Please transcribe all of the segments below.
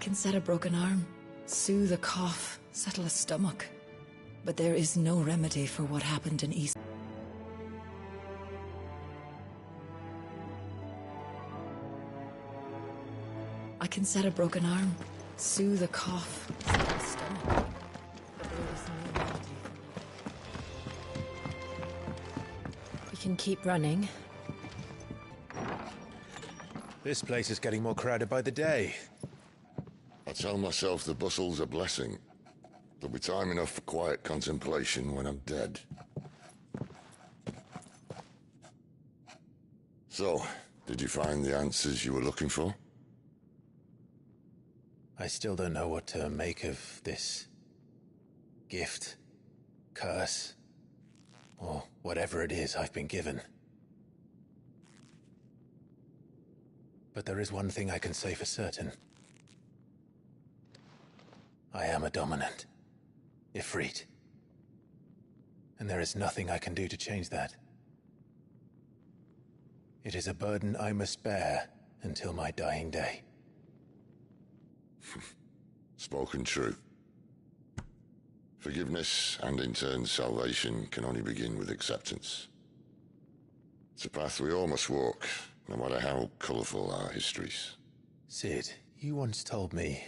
can set a broken arm, soothe a cough, settle a stomach. But there is no remedy for what happened in East. I can set a broken arm, soothe a cough, settle a stomach. But there is no remedy for what... We can keep running. This place is getting more crowded by the day. I tell myself the bustle's a blessing. There'll be time enough for quiet contemplation when I'm dead. So, did you find the answers you were looking for? I still don't know what to make of this gift, curse, or whatever it is I've been given. But there is one thing I can say for certain. I am a dominant, Ifrit. And there is nothing I can do to change that. It is a burden I must bear until my dying day. Spoken true. Forgiveness, and in turn salvation, can only begin with acceptance. It's a path we all must walk, no matter how colourful our histories. Sid, you once told me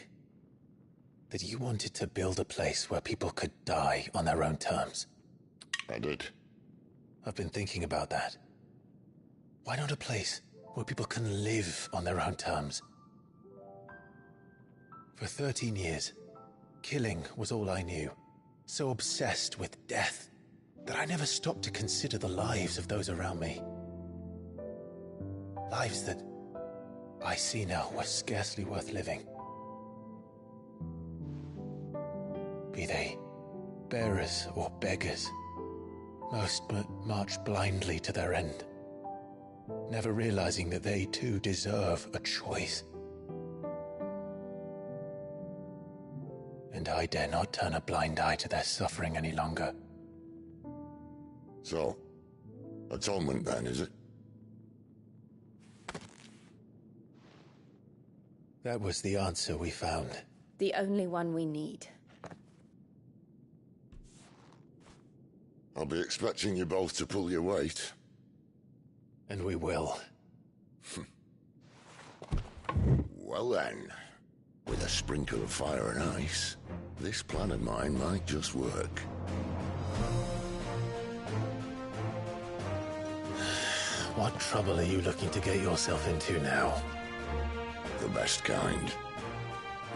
that you wanted to build a place where people could die on their own terms. I did. I've been thinking about that. Why not a place where people can live on their own terms? For 13 years, killing was all I knew. So obsessed with death that I never stopped to consider the lives of those around me. Lives that I see now were scarcely worth living. Be they bearers or beggars, most march blindly to their end, never realizing that they too deserve a choice. And I dare not turn a blind eye to their suffering any longer. So, atonement then, is it? That was the answer we found. The only one we need. I'll be expecting you both to pull your weight. And we will. Well then, with a sprinkle of fire and ice, this plan of mine might just work. What trouble are you looking to get yourself into now? The best kind.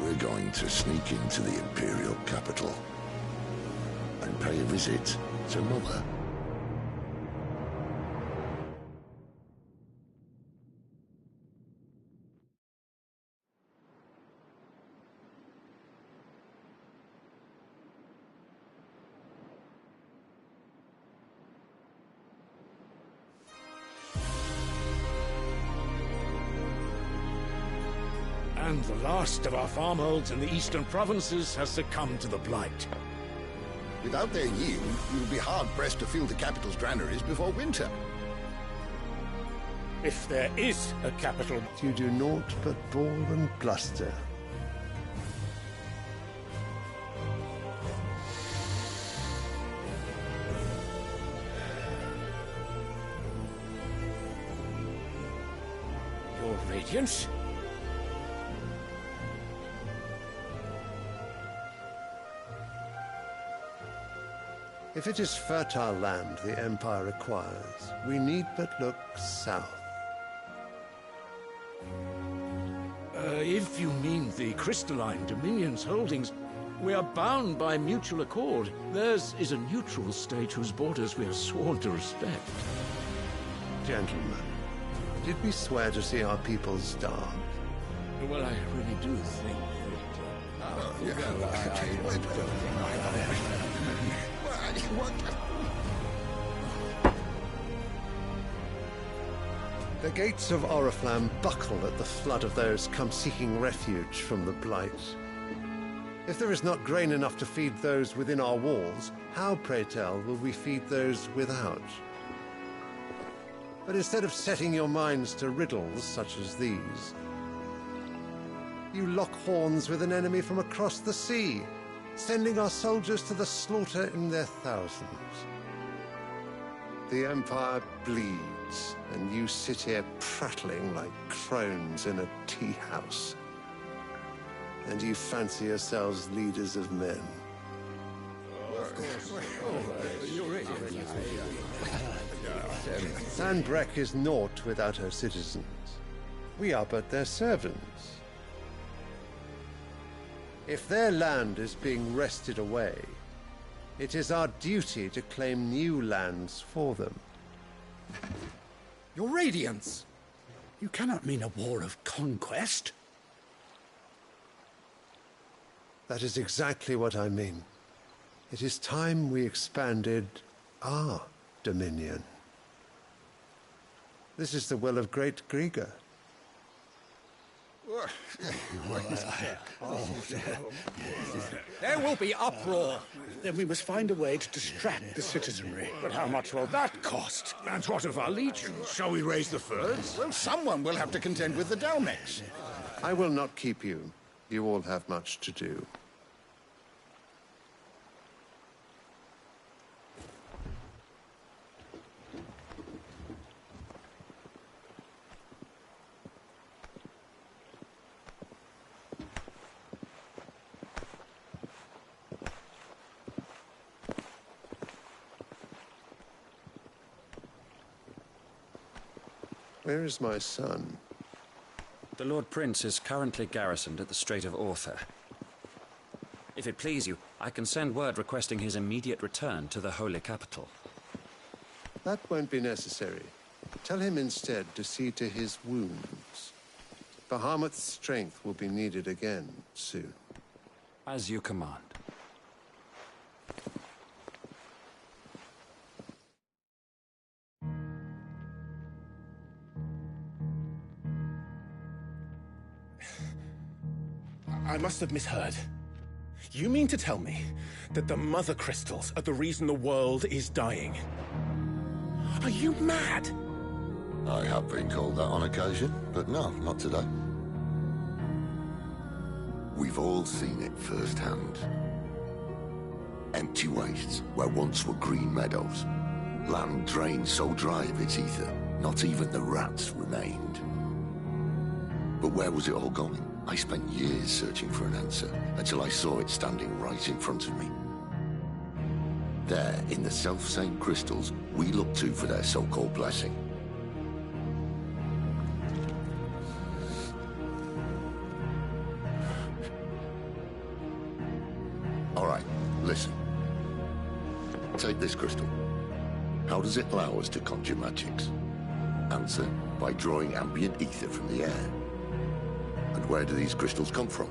We're going to sneak into the Imperial capital and pay a visit to Mother. And the last of our farmholds in the eastern provinces has succumbed to the blight. Without their yield, we will be hard-pressed to fill the capital's granaries before winter. If there is a capital... You do naught but bawl and bluster. Your Radiance? If it is fertile land the Empire acquires, we need but look south. If you mean the crystalline Dominion's holdings, we are bound by mutual accord. Theirs is a neutral state whose borders we are sworn to respect. Gentlemen, did we swear to see our people starve? Well, I really do think The gates of Oriflamme buckle at the flood of those come seeking refuge from the Blight. If there is not grain enough to feed those within our walls, how, pray tell, will we feed those without? But instead of setting your minds to riddles such as these, You lock horns with an enemy from across the sea, sending our soldiers to the slaughter in their thousands. The Empire bleeds, and you sit here prattling like crones in a tea house. And you fancy yourselves leaders of men. Sandbreck is naught without her citizens. We are but their servants. If their land is being wrested away, it is our duty to claim new lands for them. Your Radiance! You cannot mean a war of conquest. That is exactly what I mean. It is time we expanded our dominion. This is the will of great Grieger. There will be uproar. Then we must find a way to distract the citizenry. But how much will that cost? And what of our legions? Shall we raise the furs? Well, someone will have to contend with the Dalmex. I will not keep you. You all have much to do. Where is my son? The Lord Prince is currently garrisoned at the Strait of Author. If it please you, I can send word requesting his immediate return to the Holy Capital. That won't be necessary. Tell him instead to see to his wounds. Bahamut's strength will be needed again soon. As you command. I must have misheard. You mean to tell me that the Mother Crystals are the reason the world is dying? Are you mad? I have been called that on occasion, but no, not today. We've all seen it firsthand. Empty wastes where once were green meadows. Land drained so dry of its ether, not even the rats remained. But where was it all going? I spent years searching for an answer, until I saw it standing right in front of me. There, in the self-same crystals we look to for their so-called blessing. All right, listen. Take this crystal. How does it allow us to conjure magics? Answer, by drawing ambient ether from the air. And where do these crystals come from?